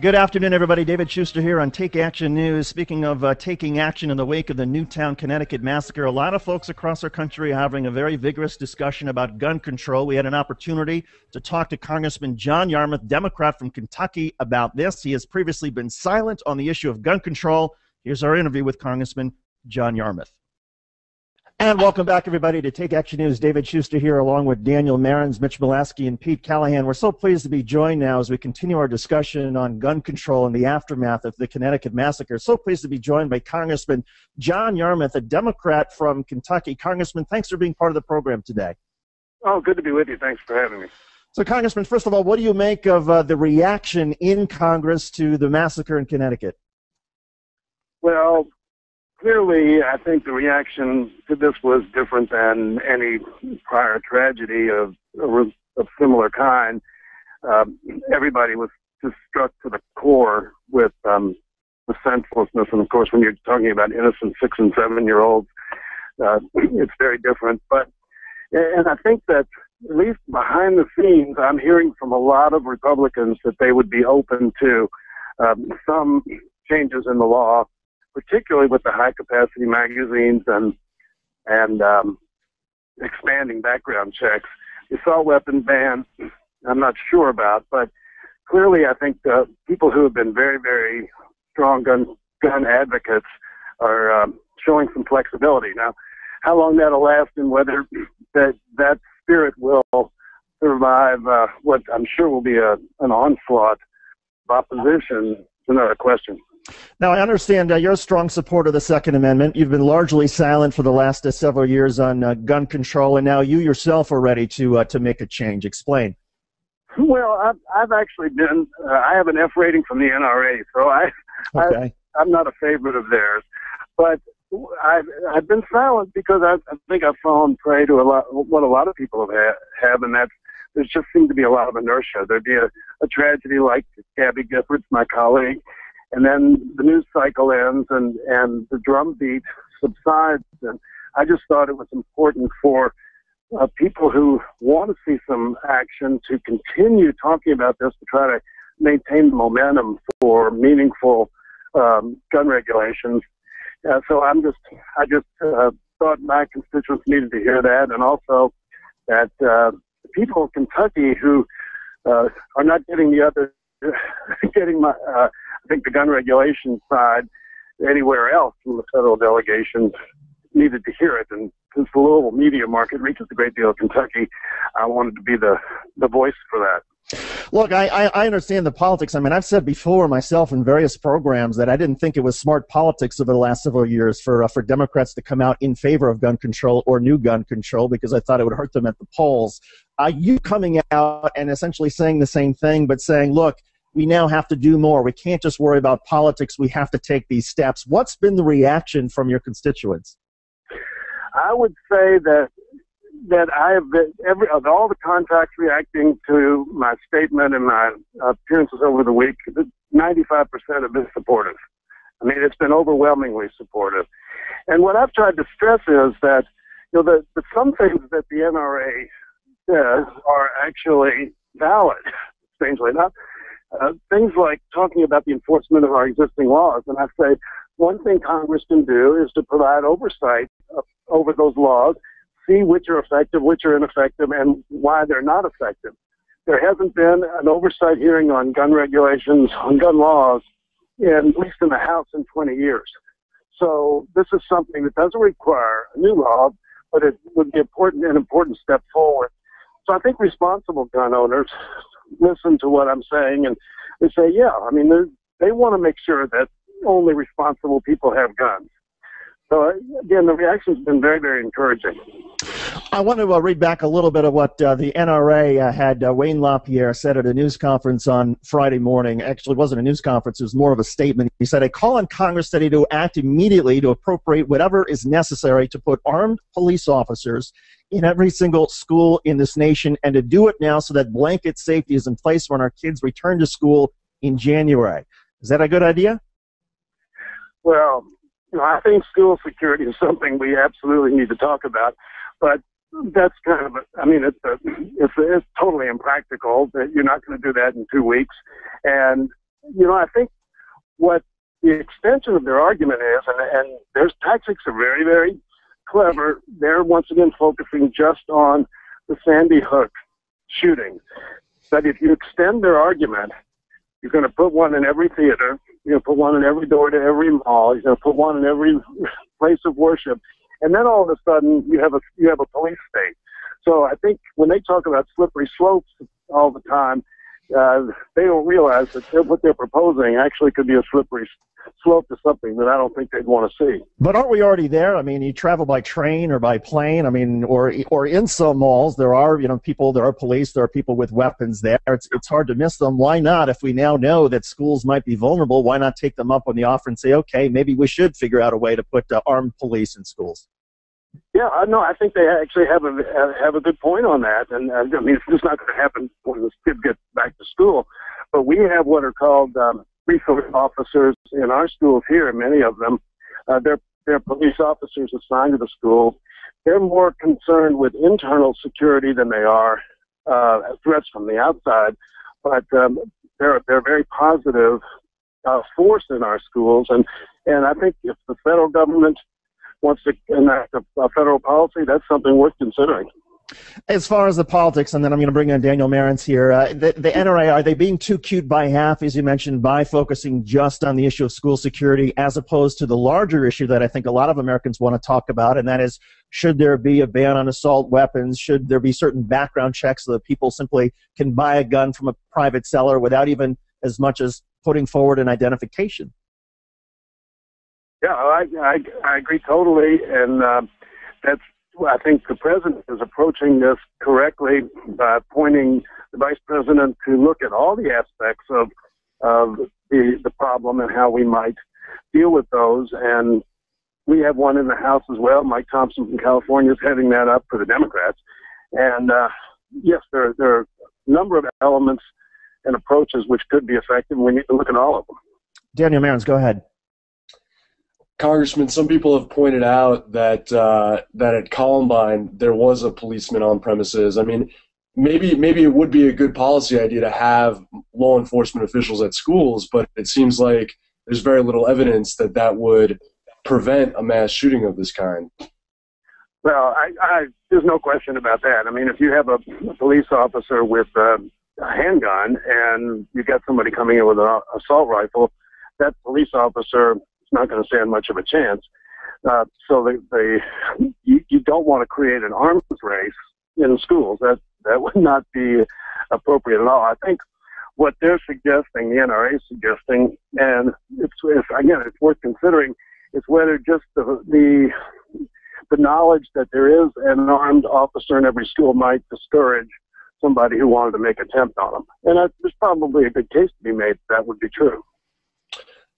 Good afternoon, everybody. David Shuster here on Take Action News. Speaking of taking action in the wake of the Newtown, Connecticut massacre, a lot of folks across our country are having a very vigorous discussion about gun control. We had an opportunity to talk to Congressman John Yarmuth, Democrat from Kentucky, about this. He has previously been silent on the issue of gun control. Here's our interview with Congressman John Yarmuth. And welcome back, everybody, to Take Action News. David Shuster here, along with Daniel Marins, Mitch Mulaski, and Pete Callahan. We're so pleased to be joined now as we continue our discussion on gun control and the aftermath of the Connecticut massacre. So pleased to be joined by Congressman John Yarmuth, a Democrat from Kentucky. Congressman, thanks for being part of the program today. Oh, good to be with you. Thanks for having me. So, Congressman, first of all, what do you make of the reaction in Congress to the massacre in Connecticut? Well, clearly, I think the reaction to this was different than any prior tragedy of similar kind. Everybody was just struck to the core with the senselessness. And, of course, when you're talking about innocent 6- and 7-year-olds, it's very different. And I think that, at least behind the scenes, I'm hearing from a lot of Republicans that they would be open to some changes in the law, particularly with the high-capacity magazines and expanding background checks. The assault weapon ban, I'm not sure about, but clearly I think people who have been very, very strong gun advocates are showing some flexibility. Now, how long that'll last and whether that spirit will survive what I'm sure will be an onslaught of opposition is another question. Now, I understand you're a strong supporter of the Second Amendment. You've been largely silent for the last several years on gun control, and now you yourself are ready to make a change. Explain. Well, I've actually been. I have an F rating from the NRA, so I'm not a favorite of theirs. But I've been silent because I think I've fallen prey to what a lot of people have, and that's there's just seemed to be a lot of inertia. There'd be a tragedy like Gabby Giffords, my colleague, and then the news cycle ends and the drumbeat subsides. And I just thought it was important for people who want to see some action to continue talking about this to try to maintain the momentum for meaningful gun regulations. So I just thought my constituents needed to hear that, and also that the people of Kentucky who are not getting I think the gun regulation side anywhere else from the federal delegations needed to hear it. And since the Louisville media market reaches a great deal of Kentucky, I wanted to be the voice for that. Look, I understand the politics. I mean, I've said before myself in various programs that I didn't think it was smart politics over the last several years for Democrats to come out in favor of gun control or new gun control because I thought it would hurt them at the polls. You coming out and essentially saying the same thing, but saying, look, we now have to do more. We can't just worry about politics. We have to take these steps. What's been the reaction from your constituents? I would say that I have been, of all the contacts reacting to my statement and my appearances over the week, 95% have been supportive. I mean, it's been overwhelmingly supportive. And what I've tried to stress is that, that some things that the NRA says are actually valid, strangely enough. Things like talking about the enforcement of our existing laws. And I say one thing Congress can do is to provide oversight over those laws, see which are effective, which are ineffective, and why they're not effective. There hasn't been an oversight hearing on gun regulations, on gun laws, at least in the House in 20 years. So this is something that doesn't require a new law, but it would be an important step forward. So I think responsible gun owners listen to what I'm saying and they say, yeah, I mean, they want to make sure that only responsible people have guns. So, again, the reaction's been very, very encouraging. I want to read back a little bit of what the NRA had Wayne LaPierre said at a news conference on Friday morning. Actually, it wasn't a news conference. It was more of a statement. He said, I call on Congress today to act immediately to appropriate whatever is necessary to put armed police officers in every single school in this nation and to do it now so that blanket safety is in place when our kids return to school in January. Is that a good idea? Well, I think school security is something we absolutely need to talk about, but that's kind of, it's totally impractical that you're not going to do that in 2 weeks. And I think what the extension of their argument is, and their tactics are very, very clever. They're once again focusing just on the Sandy Hook shooting. But if you extend their argument, you're going to put one in every theater. You're going to put one in every door to every mall. You're going to put one in every place of worship. And then all of a sudden, you have a police state. So I think when they talk about slippery slopes all the time, they don't realize that what they're proposing actually could be a slippery slope to something that I don't think they'd want to see. But aren't we already there? I mean, you travel by train or by plane. I mean, or in some malls, there are people, there are police, there are people with weapons there. It's hard to miss them. Why not? If we now know that schools might be vulnerable, why not take them up on the offer and say, okay, maybe we should figure out a way to put armed police in schools? Yeah, no, I think they actually have a good point on that, and I mean, it's just not going to happen when the kids get back to school. But we have what are called resource officers in our schools here. Many of them, they're police officers assigned to the school. They're more concerned with internal security than they are threats from the outside. But they're a very positive force in our schools, and I think if the federal government wants to enact a federal policy, that's something worth considering. As far as the politics, and then I'm going to bring in Daniel Marantz here, the NRA, are they being too cute by half, as you mentioned, by focusing just on the issue of school security as opposed to the larger issue that I think a lot of Americans want to talk about, and that is, should there be a ban on assault weapons? Should there be certain background checks so that people simply can buy a gun from a private seller without even as much as putting forward an identification? Yeah, I agree totally, and I think the president is approaching this correctly by pointing the vice president to look at all the aspects of the problem and how we might deal with those. And we have one in the House as well. Mike Thompson from California is heading that up for the Democrats. And yes, there are a number of elements and approaches which could be effective, and we need to look at all of them. Daniel Marantz, go ahead. Congressman, some people have pointed out that at Columbine there was a policeman on premises. I mean, maybe it would be a good policy idea to have law enforcement officials at schools, but it seems like there's very little evidence that would prevent a mass shooting of this kind. Well, there's no question about that. I mean, if you have a police officer with a handgun and you got somebody coming in with an assault rifle, that police officer not going to stand much of a chance. So you don't want to create an arms race in schools. That would not be appropriate at all. I think what they're suggesting, the NRA is suggesting, and it's worth considering, is whether just the knowledge that there is an armed officer in every school might discourage somebody who wanted to make an attempt on them. And there's probably a good case to be made that would be true.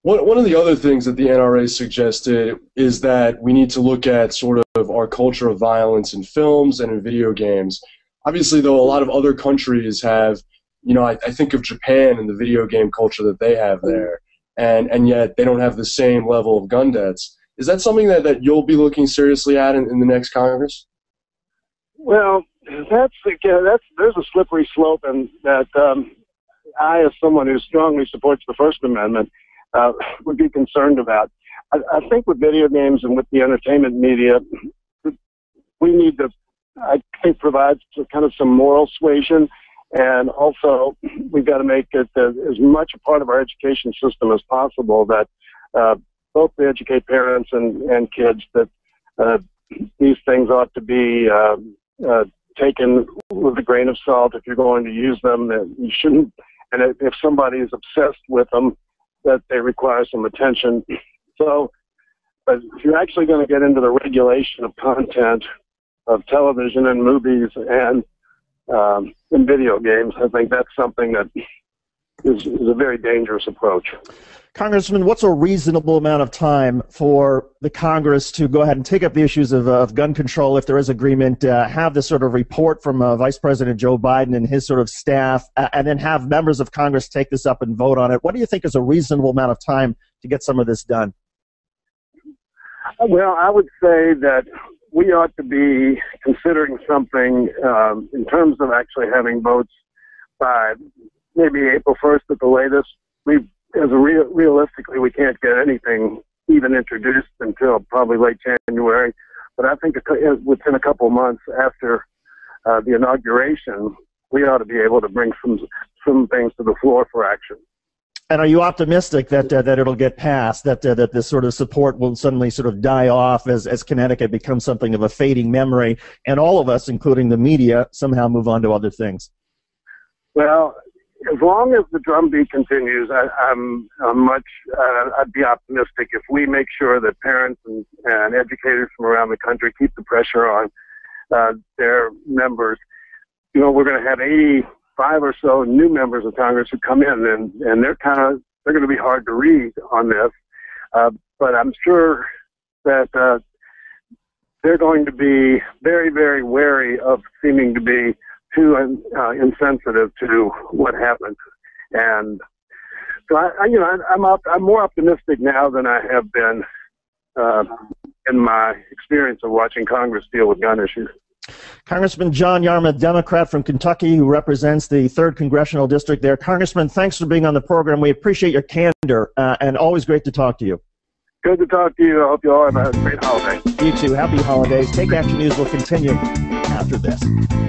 One of the other things that the NRA suggested is that we need to look at sort of our culture of violence in films and in video games. Obviously, though, a lot of other countries have, I think of Japan and the video game culture that they have there, and yet they don't have the same level of gun deaths. Is that something that you'll be looking seriously at in the next Congress? Well, there's a slippery slope, and that I, as someone who strongly supports the First Amendment, would be concerned about. I think with video games and with the entertainment media, we need to, I think, provide kind of some moral suasion, and also we've got to make it as much a part of our education system as possible that both to educate parents and kids that these things ought to be taken with a grain of salt. If you're going to use them, that you shouldn't, and if somebody is obsessed with them, that they require some attention. So if you're actually going to get into the regulation of content of television and movies and in video games, I think that's something that is a very dangerous approach. Congressman, what's a reasonable amount of time for the Congress to go ahead and take up the issues of gun control if there is agreement, have this sort of report from Vice President Joe Biden and his sort of staff, and then have members of Congress take this up and vote on it? What do you think is a reasonable amount of time to get some of this done? Well, I would say that we ought to be considering something in terms of actually having votes by maybe April 1st at the latest. realistically, we can't get anything even introduced until probably late January. But I think within a couple of months after the inauguration, we ought to be able to bring some things to the floor for action. And are you optimistic that it'll get passed, that this sort of support will suddenly sort of die off as Connecticut becomes something of a fading memory, and all of us, including the media, somehow move on to other things? Well, as long as the drumbeat continues, I'd be optimistic if we make sure that parents and educators from around the country keep the pressure on their members. You know, we're going to have 85 or so new members of Congress who come in, and they're going to be hard to read on this. But I'm sure that they're going to be very, very wary of seeming to be too insensitive to what happened. And so I'm more optimistic now than I have been in my experience of watching Congress deal with gun issues. Congressman John Yarmuth, Democrat from Kentucky, who represents the 3rd Congressional District there. Congressman, thanks for being on the program. We appreciate your candor, and always great to talk to you. Good to talk to you. I hope you all have a great holiday. You too. Happy holidays. Take Action News will continue after this.